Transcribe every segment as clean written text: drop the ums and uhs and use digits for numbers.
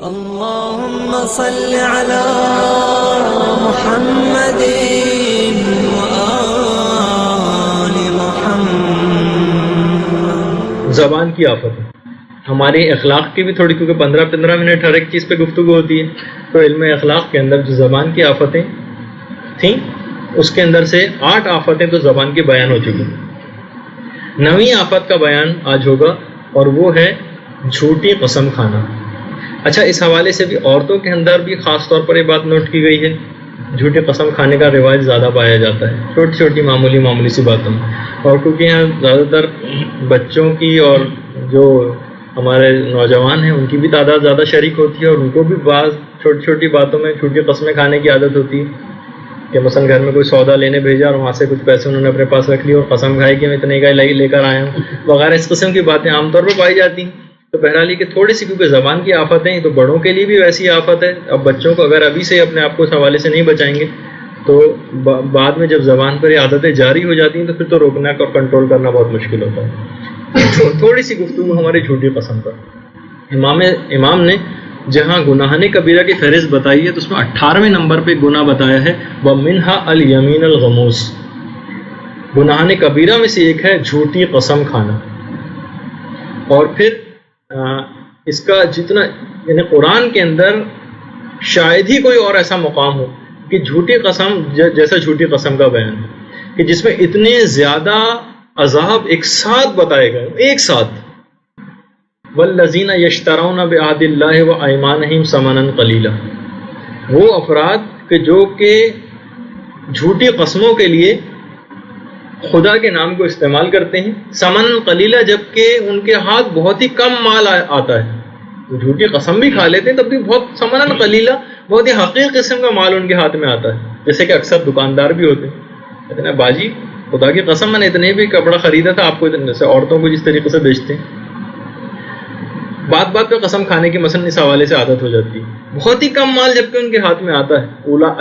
اللهم صل على محمد وآل محمد۔ زبان کی آفت ہمارے اخلاق کی بھی تھوڑی، کیونکہ 15 منٹ ہر ایک چیز پہ گفتگو ہوتی ہے، تو علم اخلاق کے اندر جو زبان کی آفتیں تھیں اس کے اندر سے 8 آفتیں تو زبان کی بیان ہو چکی۔ 9ویں آفت کا بیان آج ہوگا اور وہ ہے جھوٹی قسم کھانا۔ اچھا، اس حوالے سے بھی عورتوں کے اندر بھی خاص طور پر یہ بات نوٹ کی گئی ہے، جھوٹی قسم کھانے کا رواج زیادہ پایا جاتا ہے چھوٹی چھوٹی معمولی سی باتوں میں، اور کیونکہ یہاں زیادہ تر بچوں کی اور جو ہمارے نوجوان ہیں ان کی بھی تعداد زیادہ شریک ہوتی ہے، اور ان کو بھی بعض چھوٹی چھوٹی باتوں میں جھوٹی قسمیں کھانے کی عادت ہوتی ہے کہ مثلا گھر میں کوئی سودا لینے بھیجا اور وہاں سے کچھ پیسے انہوں نے اپنے پاس رکھ لیے اور قسم کھائی کہ میں اتنے کا لے کر آیا ہوں وغیرہ، اس قسم کی باتیں عام طور پر پائی جاتی ہیں۔ تو بہرحال یہ کہ تھوڑی سی کیونکہ زبان کی آفت ہے تو بڑوں کے لیے بھی ویسی آفت ہے۔ اب بچوں کو اگر ابھی سے اپنے آپ کو اس حوالے سے نہیں بچائیں گے تو بعد میں جب زبان پر یہ عادتیں جاری ہو جاتی ہیں تو پھر تو روکنا اور کنٹرول کرنا بہت مشکل ہوتا ہے۔ تھوڑی سی گفتگو ہماری جھوٹی قسم پر۔ امام نے جہاں گناہ کبیرہ کی فہرست بتائی ہے تو اس میں 18ویں نمبر پہ گناہ بتایا ہے وَمِنْهَا الْيَمِينَ الْغَمُوسِ، گناہ کبیرہ میں سے ایک ہے جھوٹی قسم کھانا۔ اور پھر اس کا جتنا یعنی قرآن کے اندر شاید ہی کوئی اور ایسا مقام ہو کہ جھوٹی قسم جیسا جھوٹی قسم کا بیان ہے کہ جس میں اتنے زیادہ عذاب ایک ساتھ بتائے گئے، ایک ساتھ۔ والذین یشترون بعہد اللہ وایمانہم ثمنا قلیلا، وہ افراد کہ جو کہ جھوٹی قسموں کے لیے خدا کے نام کو استعمال کرتے ہیں ثمن قلیلا، جبکہ ان کے ہاتھ بہت ہی کم مال آتا ہے۔ وہ جھوٹی قسم بھی کھا لیتے ہیں تب بھی بہت ثمن قلیلا، بہت ہی حقیقی قسم کا مال ان کے ہاتھ میں آتا ہے۔ جیسے کہ اکثر دکاندار بھی ہوتے ہیں، کہتے ہیں باجی خدا کی قسم میں نے اتنے بھی کپڑا خریدا تھا آپ کو اتنے سے، عورتوں کو جس طریقے سے بیچتے ہیں، بات پہ قسم کھانے کی مثلا اس حوالے سے عادت ہو جاتی ہے، بہت ہی کم مال جبکہ ان کے ہاتھ میں آتا ہے۔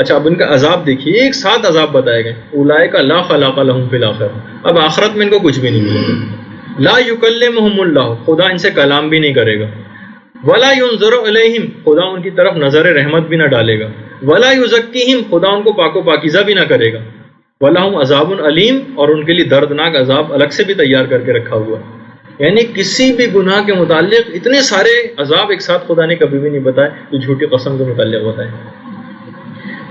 اچھا، اب ان کا عذاب دیکھیے، ایک ساتھ عذاب بتائے گئے، اولئک لا خلاق لهم فی الآخرہ، اب آخرت میں ان کو کچھ بھی نہیں ملے گا۔ لا یکلمہم اللہ، خدا ان سے کلام بھی نہیں کرے گا۔ ولا ینظر الیہم، خدا ان کی طرف نظر رحمت بھی نہ ڈالے گا۔ ولا یزکیہم، خدا ان کو پاک و پاکیزہ بھی نہ کرے گا۔ ولہم عذاب علیم، اور ان کے لیے دردناک عذاب الگ سے بھی تیار کر کے رکھا ہوا ہے۔ یعنی کسی بھی گناہ کے متعلق اتنے سارے عذاب ایک ساتھ خدا نے کبھی بھی نہیں بتائے جو جھوٹی قسم کے متعلق بتائے۔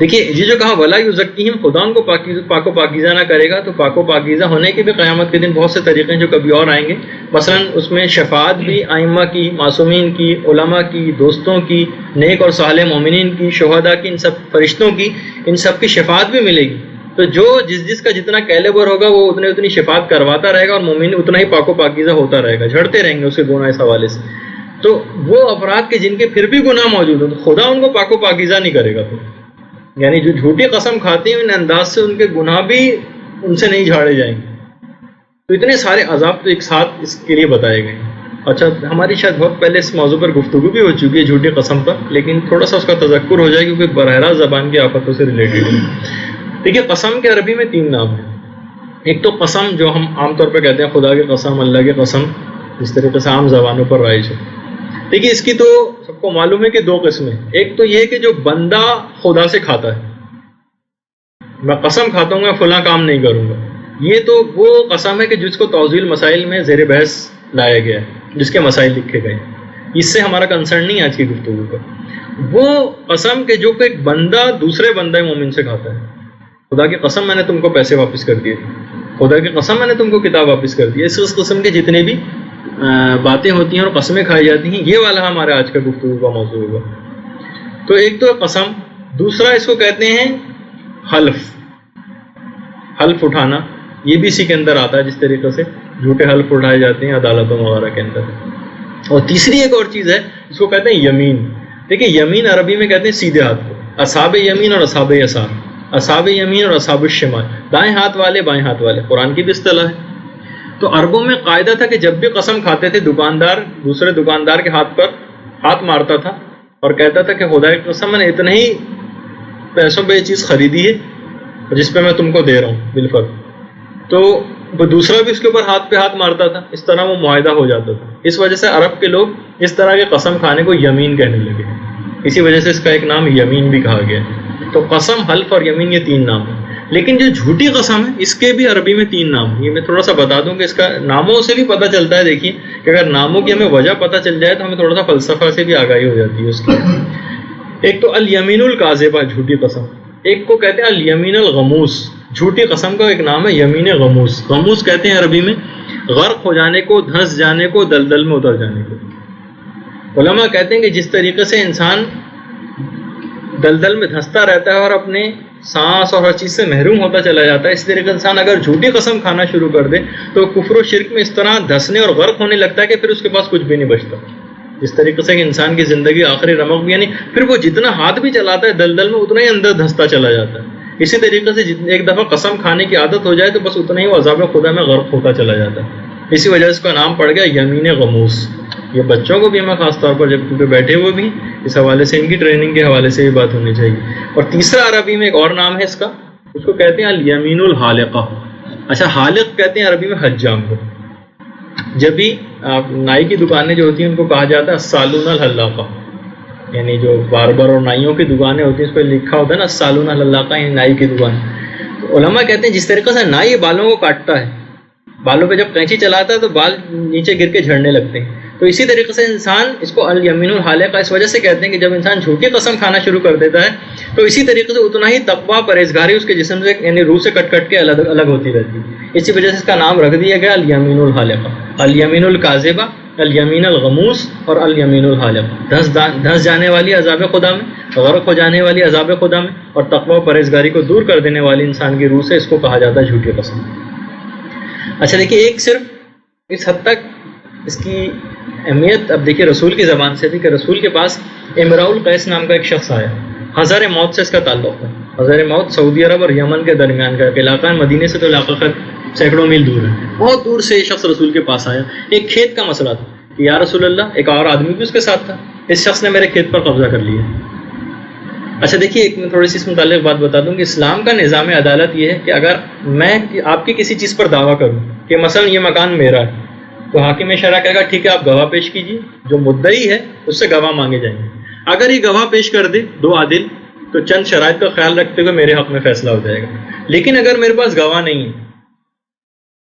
دیکھیے یہ جو کہا ولا یزکیہم، خدا ان کو پاک و پاکیزہ نہ کرے گا، تو پاک و پاکیزہ ہونے کے بھی قیامت کے دن بہت سے طریقے ہیں جو کبھی اور آئیں گے۔ مثلا اس میں شفاعت بھی ائمہ کی، معصومین کی، علماء کی، دوستوں کی، نیک اور صالح مومنین کی، شہداء کی، ان سب فرشتوں کی، ان سب کی شفاعت بھی ملے گی۔ تو جو جس کا جتنا کیلیبر ہوگا وہ اتنی شفاعت کرواتا رہے گا، اور مومن اتنا ہی پاک و پاکیزہ ہوتا رہے گا، جھڑتے رہیں گے اس کے گناہ اس حوالے سے۔ تو وہ افراد کے جن کے پھر بھی گناہ موجود ہوں تو خدا ان کو پاک و پاکیزہ نہیں کرے گا۔ پھر یعنی جو جھوٹی قسم کھاتے ہیں ان انداز سے ان کے گناہ بھی ان سے نہیں جھاڑے جائیں گے۔ تو اتنے سارے عذاب تو ایک ساتھ اس کے لیے بتائے گئے۔ اچھا، ہماری شاید بہت پہلے اس موضوع پر گفتگو بھی ہو چکی ہے جھوٹی قسم پر، لیکن تھوڑا سا اس کا تذکر ہو جائے کیونکہ براہ راست زبان کی آفتوں سے ریلیٹڈ ہے۔ دیکھیے قسم کے عربی میں 3 نام ہیں۔ ایک تو قسم جو ہم عام طور پہ کہتے ہیں خدا کی قسم، اللہ کی قسم، اس طریقے سے عام زبانوں پر رائج ہے۔ دیکھیے اس کی تو سب کو معلوم ہے کہ 2 قسمیں، ایک تو یہ کہ جو بندہ خدا سے کھاتا ہے، میں قسم کھاتا ہوں میں فلاں کام نہیں کروں گا، یہ تو وہ قسم ہے کہ جس کو توضیح المسائل میں زیر بحث لایا گیا ہے، جس کے مسائل لکھے گئے ہیں، اس سے ہمارا کنسرن نہیں ہے آج کی گفتگو کا۔ وہ قسم کہ جو کہ ایک بندہ دوسرے بندہ مومن سے کھاتا ہے، خدا کی قسم میں نے تم کو پیسے واپس کر دیے، خدا کی قسم میں نے تم کو کتاب واپس کر دی، اس قسم کے جتنے بھی باتیں ہوتی ہیں اور قسمیں کھائی جاتی ہیں، یہ والا ہمارے آج کا گفتگو کا موضوع ہوگا۔ تو ایک تو قسم، دوسرا اس کو کہتے ہیں حلف اٹھانا، یہ بھی اسی کے اندر آتا ہے جس طریقے سے جھوٹے حلف اٹھائے جاتے ہیں عدالتوں وغیرہ کے اندر۔ اور تیسری ایک اور چیز ہے اس کو کہتے ہیں یمین۔ دیکھیں یمین عربی میں کہتے ہیں سیدھے ہاتھ کو، اصحاب یمین اور اصحاب یسار، اصحاب یمین اور اصحاب الشمال، دائیں ہاتھ والے بائیں ہاتھ والے، قرآن کی بھی اصطلاح ہے۔ تو عربوں میں قاعدہ تھا کہ جب بھی قسم کھاتے تھے دکاندار دوسرے دکاندار کے ہاتھ پر ہاتھ مارتا تھا اور کہتا تھا کہ خدا کی قسم میں نے اتنے ہی پیسوں پہ یہ چیز خریدی ہے جس پہ میں تم کو دے رہا ہوں بالفرض، تو وہ دوسرا بھی اس کے اوپر ہاتھ پہ ہاتھ مارتا تھا، اس طرح وہ معاہدہ ہو جاتا تھا۔ اس وجہ سے عرب کے لوگ اس طرح کے قسم کھانے کو یمین کہنے لگے، اسی وجہ سے اس کا ایک نام یمین بھی کہا گیا ہے۔ تو قسم، حلف اور یمین یہ 3 نام ہیں۔ لیکن جو جھوٹی قسم ہے اس کے بھی عربی میں 3 نام ہیں۔ یہ میں تھوڑا سا بتا دوں کہ اس کا ناموں سے بھی پتہ چلتا ہے۔ دیکھیے کہ اگر ناموں کی ہمیں وجہ پتہ چل جائے تو ہمیں تھوڑا سا فلسفہ سے بھی آگاہی ہو جاتی ہے اس کی۔ ایک تو الیمین الکاذبہ، جھوٹی قسم، ایک کو کہتے ہیں الیمین الغموس، جھوٹی قسم کا ایک نام ہے یمین غموس۔ غموس کہتے ہیں عربی میں غرق ہو جانے کو، دھنس جانے کو، دلدل میں اتر جانے کو۔ علماء کہتے ہیں کہ جس طریقے سے انسان دلدل میں دھنستا رہتا ہے اور اپنے سانس اور ہر چیز سے محروم ہوتا چلا جاتا ہے، اس طریقے انسان اگر جھوٹی قسم کھانا شروع کر دے تو کفر و شرک میں اس طرح دھنسنے اور غرق ہونے لگتا ہے کہ پھر اس کے پاس کچھ بھی نہیں بچتا۔ اس طریقے سے کہ انسان کی زندگی آخری رمق بھی، یعنی پھر وہ جتنا ہاتھ بھی چلاتا ہے دلدل میں اتنا ہی اندر دھنستا چلا جاتا ہے۔ اسی طریقے سے ایک دفعہ قسم کھانے کی عادت ہو جائے تو بس اتنا ہی وہ عذاب خدا میں غرق ہوتا چلا جاتا ہے۔ اسی وجہ سے اس کا نام پڑ گیا یمین غموس۔ یہ بچوں کو بھی ہمیں خاص طور پر جب کیونکہ بیٹھے ہوئے بھی اس حوالے سے، ان کی ٹریننگ کے حوالے سے بھی بات ہونی چاہیے۔ اور تیسرا عربی میں ایک اور نام ہے اس کا، اس کو کہتے ہیں الیمین الحالقہ۔ اچھا، حالق کہتے ہیں عربی میں حجام کو۔ جب بھی نائی کی دکانیں جو ہوتی ہیں ان کو کہا جاتا ہے السالون الحلاقہ، یعنی جو باربر اور نائیوں کی دکانیں ہوتی ہیں اس پہ لکھا ہوتا ہے نا السالون الحلاقہ، یعنی نائی کی دکان۔ تو علماء کہتے ہیں جس طریقے سے نائی بالوں کو کاٹتا ہے، بالوں پہ جب قینچی چلاتا ہے تو بال نیچے گر کے جھڑنے لگتے ہیں، تو اسی طریقے سے انسان اس کو الیمین الحالقہ اس وجہ سے کہتے ہیں کہ جب انسان جھوٹی قسم کھانا شروع کر دیتا ہے تو اسی طریقے سے اتنا ہی تقویٰ پرہیزگاری اس کے جسم سے یعنی روح سے کٹ کٹ کے الگ ہوتی رہتی ہے۔ اسی وجہ سے اس کا نام رکھ دیا گیا الیمین الحالقہ، الیمین الکاذبہ، الیمین الغموس اور الیمین الحالقہ۔ دھنس جانے والی عذاب خدا میں، غرق ہو جانے والی عذاب خدا میں، اور تقویٰ پرہیزگاری کو دور کر دینے والی انسان کی روح سے اس کو کہا جاتا ہے جھوٹی قسم۔ اچھا دیکھیے، ایک صرف اس حد تک اس کی اہمیت اب دیکھیے رسول کی زبان سے بھی، کہ رسول کے پاس امراء القیس نام کا ایک شخص آیا، حضر موت سے اس کا تعلق ہے۔ حضر موت سعودی عرب اور یمن کے درمیان کا ایک علاقہ ہے، مدینے سے تو علاقہ خیر سینکڑوں میل دور ہے۔ بہت دور سے یہ شخص رسول کے پاس آیا، ایک کھیت کا مسئلہ تھا کہ یا رسول اللہ، ایک اور آدمی بھی اس کے ساتھ تھا، اس شخص نے میرے کھیت پر قبضہ کر لیا۔ اچھا دیکھیے، ایک میں تھوڑی سی اس متعلق بات بتا دوں کہ اسلام کا نظام عدالت یہ ہے کہ اگر میں آپ کی کسی چیز پر دعویٰ کروں کہ مثلا یہ مکان میرا ہے، تو حاکم شرع کہے گا ٹھیک ہے آپ گواہ پیش کیجیے، جو مدعی ہے اس سے گواہ مانگے جائیں گے۔ اگر یہ گواہ پیش کر دے 2 عادل تو چند شرائط کا خیال رکھتے ہوئے میرے حق میں فیصلہ ہو جائے گا۔ لیکن اگر میرے پاس گواہ نہیں ہے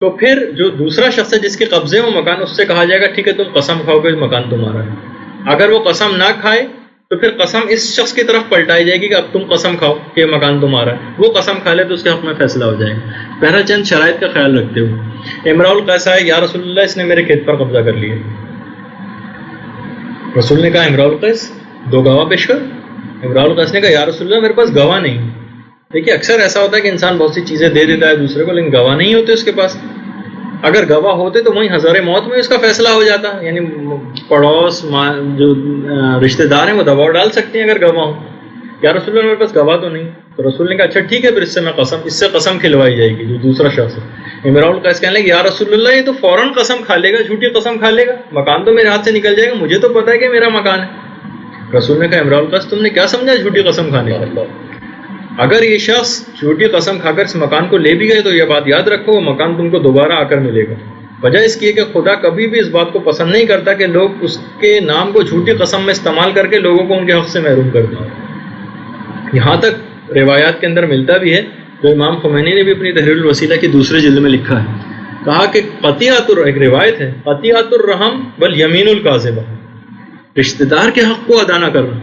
تو پھر جو دوسرا شخص ہے جس کے قبضے میں مکان، اس سے کہا جائے گا ٹھیک ہے تم قسم کھاؤ کہ مکان تمہارا ہے۔ اگر وہ قسم نہ کھائے تو پھر قسم اس شخص کی طرف پلٹائی جائے گی کہ اب تم قسم کھاؤ کہ مکان تمہارا ہے۔ وہ قسم کھا لے تو اس کے حق میں فیصلہ ہو جائے گا، پہلا چند شرائط کا خیال رکھتے ہوئے۔ امراء القیس ہے، یا رسول اللہ اس نے میرے کھیت پر قبضہ کر لیا۔ رسول نے کہا امراء القیس 2 گواہ پیش کر۔ امراء القیس نے کہا یا رسول اللہ میرے پاس گواہ نہیں۔ دیکھیے اکثر ایسا ہوتا ہے کہ انسان بہت سی چیزیں دے دیتا ہے دوسرے کو، لیکن گواہ نہیں ہوتے اس کے پاس۔ اگر گواہ ہوتے تو وہیں حضر موت میں اس کا فیصلہ ہو جاتا، یعنی پڑوس جو رشتہ دار ہیں وہ دباؤ ڈال سکتے ہیں اگر گواہ ہوں۔ یا رسول اللہ میرے پاس گواہ تو نہیں۔ تو رسول نے کہا اچھا ٹھیک ہے، پھر اس سے قسم کھلوائی جائے گی جو دوسرا شخص ہے۔ امراء القیس کہنے لگے یا رسول اللہ یہ تو فوراً قسم کھا لے گا، جھوٹی قسم کھا لے گا، مکان تو میرے ہاتھ سے نکل جائے گا، مجھے تو پتا ہے کہ میرا مکان ہے۔ رسول نے کہا امراء القیس تم نے کیا سمجھا جھوٹی قسم کھانے کا؟ اگر یہ شخص جھوٹی قسم کھا کر اس مکان کو لے بھی گئے تو یہ بات یاد رکھو وہ مکان تم کو دوبارہ آ کر ملے گا۔ وجہ اس کی ہے کہ خدا کبھی بھی اس بات کو پسند نہیں کرتا کہ لوگ اس کے نام کو جھوٹی قسم میں استعمال کر کے لوگوں کو ان کے حق سے محروم کر دیں۔ یہاں تک روایات کے اندر ملتا بھی ہے، جو امام خمینی نے بھی اپنی تحریر الوسیلہ کی 2 جلد میں لکھا ہے، کہا کہ ایک روایت ہے قطیعۃ الرحم والیمین الکاذبہ، رشتہ دار کے حق کو ادا نہ کرنا،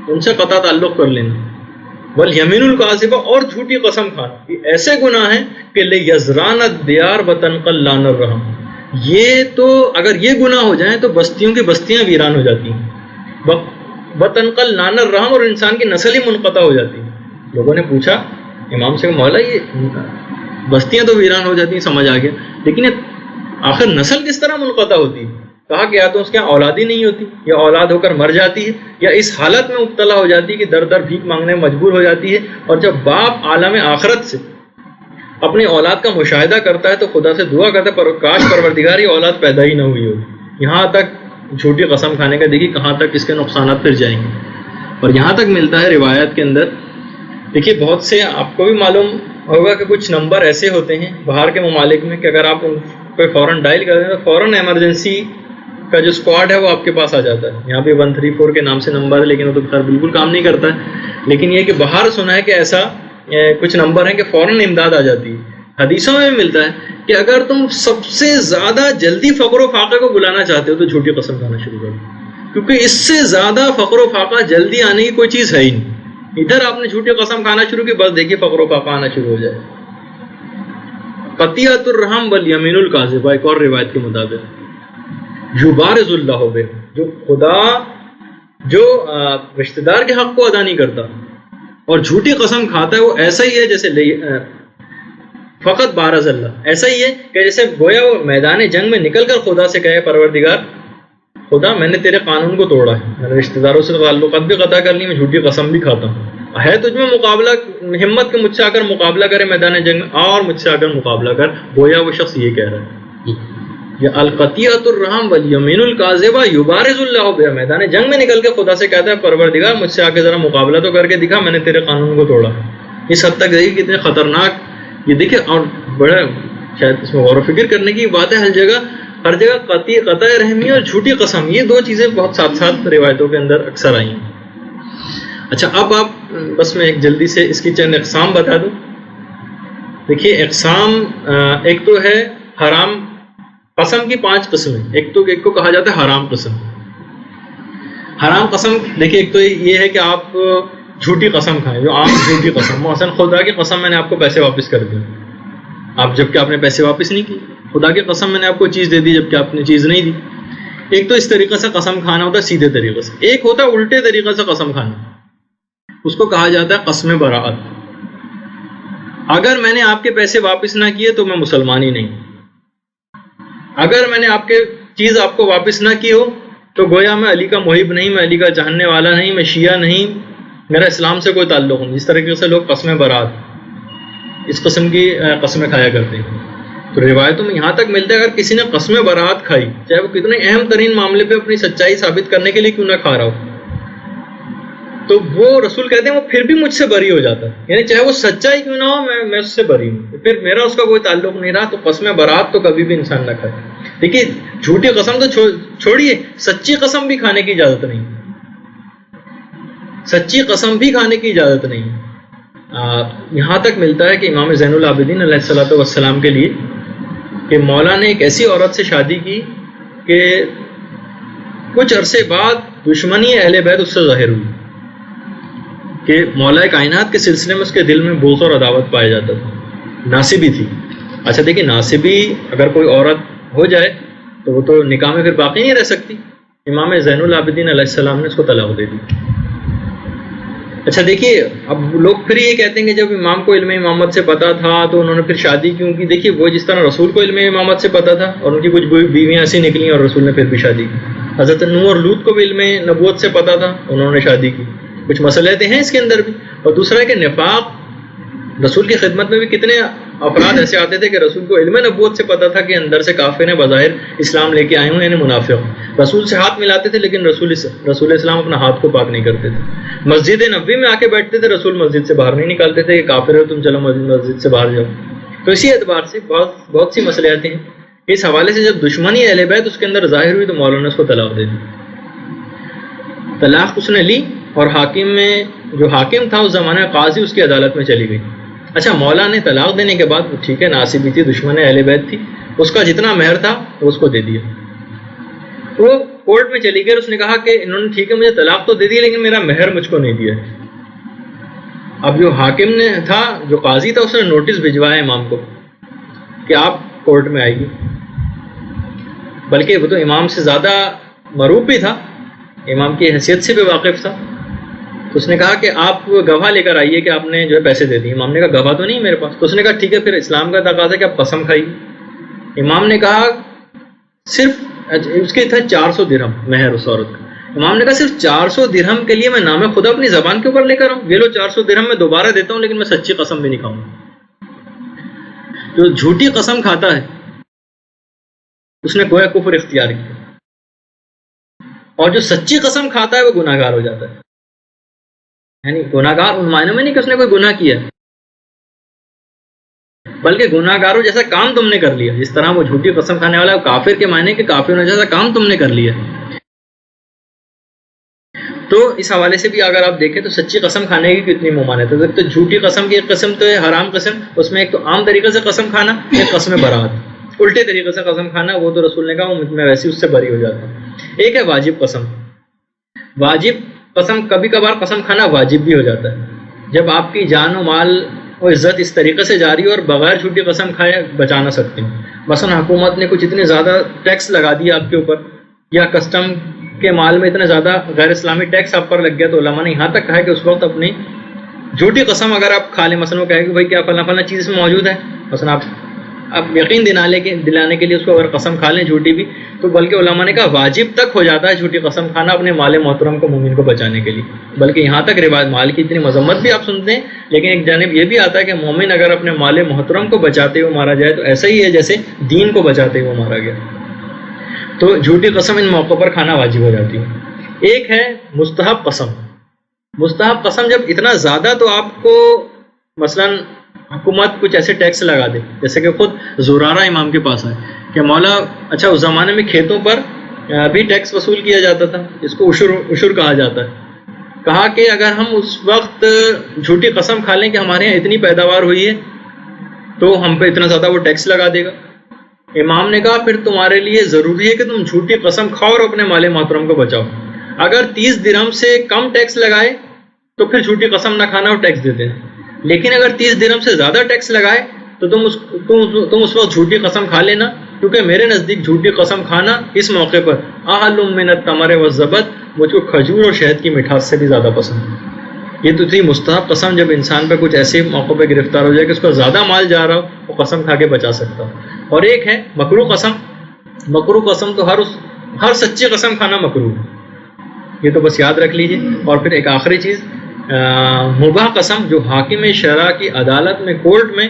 ان سے قطع تعلق کر لینا، والیمین الکاذبہ اور جھوٹی قسم کھانا، یہ ایسے گناہ ہیں کہ لیزران الدیار وتنقل لان الرحم، یہ تو اگر یہ گناہ ہو جائیں تو بستیوں کی بستیاں ویران ہو جاتی ہیں، وتنقل لان الرحم، اور انسان کی نسل ہی منقطع ہو جاتی ہے۔ لوگوں نے پوچھا امام سے مولا یہ بستیاں تو ویران ہو جاتی ہیں، سمجھ آ گیا، لیکن آخر نسل کس طرح منقطع ہوتی ہے؟ کہا کہ یا تو اس کے یہاں اولاد ہی نہیں ہوتی، یا اولاد ہو کر مر جاتی ہے، یا اس حالت میں مبتلا ہو جاتی ہے کہ در در بھیک مانگنے میں مجبور ہو جاتی ہے، اور جب باپ عالم آخرت سے اپنی اولاد کا مشاہدہ کرتا ہے تو خدا سے دعا کرتا ہے کاش پروردگار یہ اولاد پیدا ہی نہ ہوئی ہوگی۔ یہاں تک جھوٹی قسم کھانے کا دیکھیے کہاں تک اس کے نقصانات پھر جائیں گے۔ اور یہاں تک ملتا ہے روایات کے اندر، دیکھیے بہت سے آپ کو بھی معلوم ہوگا کہ کچھ نمبر ایسے ہوتے ہیں باہر کے ممالک میں کہ اگر آپ ان کو فوراً ڈائل کر دیں تو فوراً ایمرجنسی کا جو اسکواڈ ہے وہ آپ کے پاس آ جاتا ہے. یہاں پہ 134 کے نام سے نمبر ہے لیکن وہ تو خیر بالکل کام نہیں کرتا ہے. لیکن یہ کہ باہر سنا ہے کہ ایسا کچھ نمبر ہیں کہ فوراً امداد آ جاتی ہے. حدیثوں میں بھی ملتا ہے کہ اگر تم سب سے زیادہ جلدی فقر و فاقہ کو بلانا چاہتے ہو تو جھوٹی قسم کھانا شروع کرو, کیونکہ اس سے زیادہ فقر و فاقہ جلدی آنے کی کوئی چیز ہے ہی نہیں. ادھر آپ نے جھوٹی قسم کھانا شروع کی, بس دیکھیے فقر و فاقہ آنا شروع ہو جائے. قطیعۃ الرحم والیمین الکاذبہ ایک اور روایت کے مطابق یبارز اللہ بہ, جو خدا جو رشتہ دار کے حق کو ادا نہیں کرتا اور جھوٹی قسم کھاتا ہے وہ ایسا ہی ہے جیسے فقط بارز اللہ, ایسا ہی ہے کہ جیسے گویا وہ میدان جنگ میں نکل کر خدا سے کہے پروردگار خدا میں نے تیرے قانون کو توڑا ہے, میں نے رشتہ داروں سے تعلقات بھی قطع کر لی, میں جھوٹی قسم بھی کھاتا ہوں. ہے تجھ میں مقابلہ, ہمت کے مجھ سے آ کر مقابلہ کرے میدان جنگ میں, اور مجھ سے آ کر مقابلہ کر. گویا وہ شخص یہ کہہ رہا ہے یہ القطیعۃ الرحم والیمین الکاذبہ یبارز اللہ بہ, میدان جنگ میں نکل کے خدا سے کہتا ہے پروردگار مجھ سے آ کے ذرا مقابلہ تو کر کے دکھا, میں نے تیرے قانون کو توڑا. اس حد تک دیکھیے کتنے خطرناک یہ دیکھیں, اور بڑا شاید اس میں غور و فکر کرنے کی بات ہے. ہر جگہ قطع رحمی اور جھوٹی قسم, یہ دو چیزیں بہت ساتھ ساتھ روایتوں کے اندر اکثر آئی ہیں. اچھا اب آپ بس میں ایک جلدی سے اس کی چند اقسام بتا دوں. دیکھیے اقسام, ایک تو ہے حرام قسم کی 5 قسمیں. ایک کو کہا جاتا ہے حرام قسم. حرام قسم دیکھیے ایک تو یہ ہے کہ آپ جھوٹی قسم کھائیں, جو عام جھوٹی قسم, مثلا خدا کی قسم میں نے آپ کو پیسے واپس کر دیے, آپ جبکہ آپ نے پیسے واپس نہیں کیے. خدا کی قسم میں نے آپ کو چیز دے دی جبکہ آپ نے چیز نہیں دی. ایک تو اس طریقے سے قسم کھانا ہوتا ہے سیدھے طریقے سے. ایک ہوتا ہے الٹے طریقے سے قسم کھانا, اس کو کہا جاتا ہے قسم براعت. اگر میں نے آپ کے پیسے واپس نہ کیے تو میں مسلمان ہی نہیں. اگر میں نے آپ کے چیز آپ کو واپس نہ کی ہو تو گویا میں علی کا محب نہیں, میں علی کا چاہنے والا نہیں, میں شیعہ نہیں, میرا اسلام سے کوئی تعلق نہیں. اس طریقے سے لوگ قسم برات اس قسم کی قسمیں کھایا کرتے ہیں. تو روایتوں میں یہاں تک ملتا ہے اگر کسی نے قسم برات کھائی, چاہے وہ کتنے اہم ترین معاملے پہ اپنی سچائی ثابت کرنے کے لیے کیوں نہ کھا رہا ہو, تو وہ رسول کہتے ہیں وہ پھر بھی مجھ سے بری ہو جاتا ہے. یعنی چاہے وہ سچائی کیوں نہ ہو, میں اس سے بری ہوں, پھر میرا اس کا کوئی تعلق نہیں رہا. تو قسم برات تو کبھی بھی انسان نہ کھائے. دیکھیے جھوٹی قسم تو چھوڑیے, سچی قسم بھی کھانے کی اجازت نہیں. سچی قسم بھی کھانے کی اجازت نہیں. یہاں تک ملتا ہے کہ امام زین العابدین علیہ الصلوۃ والسلام کے لیے کہ مولا نے ایک ایسی عورت سے شادی کی کہ کچھ عرصے بعد دشمنی اہل بیت اس سے ظاہر ہوئی کہ مولا کائنات کے سلسلے میں اس کے دل میں بغض اور عداوت پایا جاتا تھا. ناصبی تھی. اچھا دیکھیے ناصبی اگر کوئی عورت ہو جائے تو وہ تو نکاح میں پھر باقی نہیں رہ سکتی. امام زین العابدین علیہ السلام نے اس کو طلاق دے دی. اچھا دیکھیے اب لوگ پھر یہ کہتے ہیں کہ جب امام کو علم امامت سے پتا تھا تو انہوں نے پھر شادی کیوں کی. دیکھیے وہ جس طرح رسول کو علم امامت سے پتا تھا اور ان کی کچھ بیویاں ایسی نکلیں اور رسول نے پھر بھی شادی کی. حضرت نوح اور لوط کو بھی علم نبوت سے پتا تھا, انہوں نے شادی کی. کچھ مسئلے ہیں اس کے اندر بھی. اور دوسرا ہے کہ نفاق, رسول کی خدمت میں بھی کتنے افراد ایسے آتے تھے کہ رسول کو علم نبوت سے پتا تھا کہ اندر سے کافر ہیں, بظاہر اسلام لے کے آئے ہوں, یعنی منافق. رسول سے ہاتھ ملاتے تھے لیکن رسول اسلام اپنا ہاتھ کو پاک نہیں کرتے تھے. مسجد نبوی میں آ کے بیٹھتے تھے, رسول مسجد سے باہر نہیں نکالتے تھے کہ کافر ہو تم, چلو مسجد سے باہر جاؤ. تو اسی اعتبار سے بہت سی مسئلے آتے ہیں. اس حوالے سے جب دشمنی اہل بیت اس کے اندر ظاہر ہوئی تو مولانا نے اس کو طلاق دے دی. طلاق اس نے لی اور حاکم میں جو حاکم تھا اس زمانے میں قاضی اس کی عدالت میں چلی گئی. اچھا مولا نے طلاق دینے کے بعد ٹھیک ہے ناصبی تھی, دشمن اہل بیت تھی, اس کا جتنا مہر تھا وہ اس کو دے دیا. وہ کورٹ میں چلی گئی, اس نے کہا کہ انہوں نے ٹھیک ہے مجھے طلاق تو دے دی لیکن میرا مہر مجھ کو نہیں دیا. اب جو حاکم نے تھا, جو قاضی تھا, اس نے نوٹس بھجوایا امام کو کہ آپ کورٹ میں آئے گی. بلکہ وہ تو امام سے زیادہ معروف بھی تھا, امام کی حیثیت سے بھی واقف تھا. تو اس نے کہا کہ آپ گواہ لے کر آئیے کہ آپ نے جو ہے پیسے دے دیے. امام نے کہا گواہ تو نہیں میرے پاس. تو اس نے کہا ٹھیک ہے پھر اسلام کا تقاضا ہے کہ آپ قسم کھائیے. امام نے کہا صرف اس کے تھا 400 درہم مہر اس عورت کا. امام نے کہا صرف 400 درہم کے لیے میں نام خدا اپنی زبان کے اوپر لے کر آؤں؟ یہ لو 400 درہم میں دوبارہ دیتا ہوں لیکن میں سچی قسم بھی نہیں کھاؤں گا. جو جھوٹی قسم کھاتا ہے اس نے گویا کفر اختیار کیا, اور جو سچی قسم کھاتا ہے وہ گناہ گار ہو جاتا ہے. یعنی گناہ گار ان معنوں میں نہیں کہ اس نے کوئی گناہ کیا, بلکہ گناہ گاروں جیسا کام تم نے کر لیا. جس طرح وہ جھوٹی قسم کھانے والا کافر کے معنی کہ کافروں جیسا کام تم نے کر لیا. تو اس حوالے سے بھی اگر آپ دیکھیں تو سچی قسم کھانے کی کتنی ممانعت ہے. تو جھوٹی قسم کی ایک قسم تو ہے حرام قسم, اس میں ایک تو عام طریقے سے قسم کھانا, ایک قسم برات, الٹے طریقے سے قسم کھانا, وہ تو رسول نے کہا میں ویسے اس سے بری ہو جاتا ہوں. ایک ہے واجب قسم. واجب قسم کبھی کبھار قسم کھانا واجب بھی ہو جاتا ہے, جب آپ کی جان و مال و عزت اس طریقے سے جاری ہو اور بغیر جھوٹی قسم کھائے بچا نہ سکتے ہیں. مثلا حکومت نے کچھ اتنے زیادہ ٹیکس لگا دیا آپ کے اوپر, یا کسٹم کے مال میں اتنا زیادہ غیر اسلامی ٹیکس آپ پر لگ گیا, تو علماء نے یہاں تک کہا ہے کہ اس وقت اپنی جھوٹی قسم اگر آپ کھا لیں, مثلا وہ کہے کہ بھائی کیا فلاں فلاں چیز اس میں موجود ہے, مثلا آپ یقین دلانے کے لیے اس کو اگر قسم کھا لیں جھوٹی بھی, تو بلکہ علماء نے کہا واجب تک ہو جاتا ہے جھوٹی قسم کھانا اپنے مال محترم کو, مومن کو بچانے کے لیے. بلکہ یہاں تک روایت مال کی اتنی مذمت بھی آپ سنتے ہیں, لیکن ایک جانب یہ بھی آتا ہے کہ مومن اگر اپنے مال محترم کو بچاتے ہوئے مارا جائے تو ایسا ہی ہے جیسے دین کو بچاتے ہوئے مارا گیا. تو جھوٹی قسم ان موقعوں پر کھانا واجب ہو جاتی ہے. ایک ہے مستحب قسم. مستحب قسم جب اتنا زیادہ, تو آپ کو مثلا حکومت کچھ ایسے ٹیکس لگا دے, جیسے کہ خود زرارہ امام کے پاس آئے کہ مولا اچھا اس زمانے میں کھیتوں پر بھی ٹیکس وصول کیا جاتا تھا, جس کو عشر کہا جاتا ہے. کہا کہ اگر ہم اس وقت جھوٹی قسم کھا لیں کہ ہمارے یہاں اتنی پیداوار ہوئی ہے تو ہم پہ اتنا زیادہ وہ ٹیکس لگا دے گا. امام نے کہا پھر تمہارے لیے ضروری ہے کہ تم جھوٹی قسم کھاؤ اور اپنے مال محترم کو بچاؤ. اگر 30 درہم سے کم ٹیکس لگائے تو پھر جھوٹی قسم نہ کھانا اور ٹیکس دے دینا, لیکن اگر 30 درہم سے زیادہ ٹیکس لگائے تو تم اس وقت جھوٹی قسم کھا لینا, کیونکہ میرے نزدیک جھوٹی قسم کھانا اس موقع پر احل من التمر والزبد, مجھ کو کھجور اور شہد کی مٹھاس سے بھی زیادہ پسند ہے. یہ تو تھی مستحب قسم, جب انسان پہ کچھ ایسے موقع پہ گرفتار ہو جائے کہ اس کو زیادہ مال جا رہا ہو, وہ قسم کھا کے بچا سکتا ہو. اور ایک ہے مکروہ قسم. مکروہ قسم تو ہر سچی قسم کھانا مکروہ ہے, یہ تو بس یاد رکھ لیجیے. اور پھر ایک آخری چیز مباح قسم, جو حاکم شرع کی عدالت میں کورٹ میں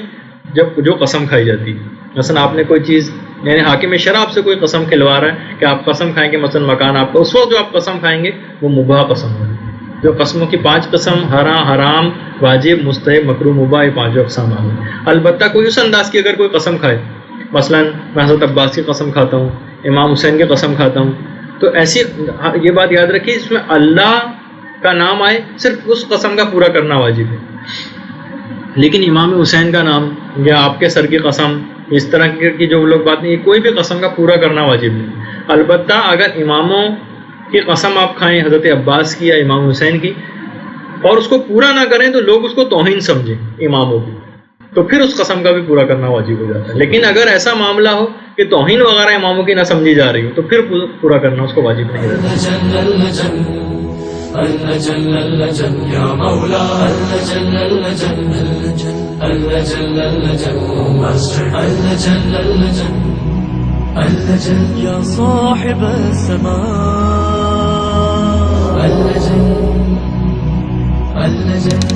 جو قسم کھائی جاتی ہے. مثلا آپ نے کوئی چیز, یعنی حاکم شرع آپ سے کوئی قسم کھلوا رہا ہے کہ آپ قسم کھائیں گے مثلا مکان آپ کا, اس وقت جو آپ قسم کھائیں گے وہ مباح قسم ہوگی. جو قسموں کی 5 قسم حرام, واجب, مستحب, مکروہ, مباح, یہ 5 اقسام آ گئے. البتہ کوئی اس انداز کی اگر کوئی قسم کھائے, مثلا میں حضرت عباس کی قسم کھاتا ہوں, امام حسین کی قسم کھاتا ہوں, تو ایسی یہ بات یاد رکھیے اس میں اللہ کا نام آئے, صرف اس قسم کا پورا کرنا واجب ہے. لیکن امام حسین کا نام یا آپ کے سر کی قسم, اس طرح کی جو لوگ بات نہیں, کوئی بھی قسم کا پورا کرنا واجب نہیں. البتہ اگر اماموں کی قسم آپ کھائیں, حضرت عباس کی یا امام حسین کی, اور اس کو پورا نہ کریں تو لوگ اس کو توہین سمجھیں اماموں کی, تو پھر اس قسم کا بھی پورا کرنا واجب ہو جاتا ہے. لیکن اگر ایسا معاملہ ہو کہ توہین وغیرہ اماموں کی نہ سمجھی جا رہی ہو, تو پھر پورا کرنا اس کو واجب نہیں ہوتا. يا صاحب السماء اللجن